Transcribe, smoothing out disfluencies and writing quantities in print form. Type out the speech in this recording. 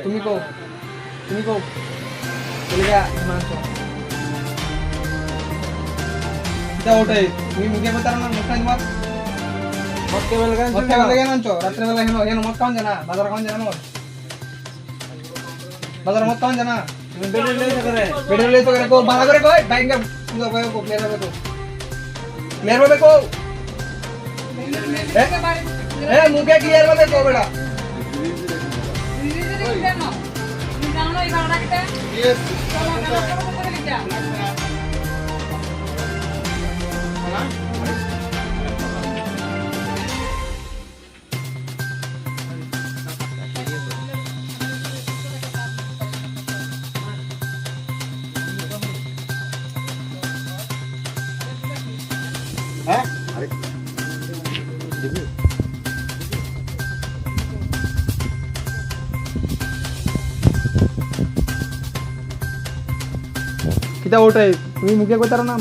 তুমি কও তুমি কও এলিগা মানছো এটা ওটাই তুমি মুখে বতার না মুখখান মার মত কেবল গান আনছো রাত্রে বেলা হেন মত খাওন জানা বাজার খাওন জানা বাজার মত খাওন জানা তুমি বেডে লই তো করে কো বালা করে কই বাইঙ্গা পুরো কই কো ক্লিয়ার হবে কো এ মুখে ক্লিয়ার হবে কো বেটা হ্যাঁ কিটা ওটাই তুমি মুখে কইতার না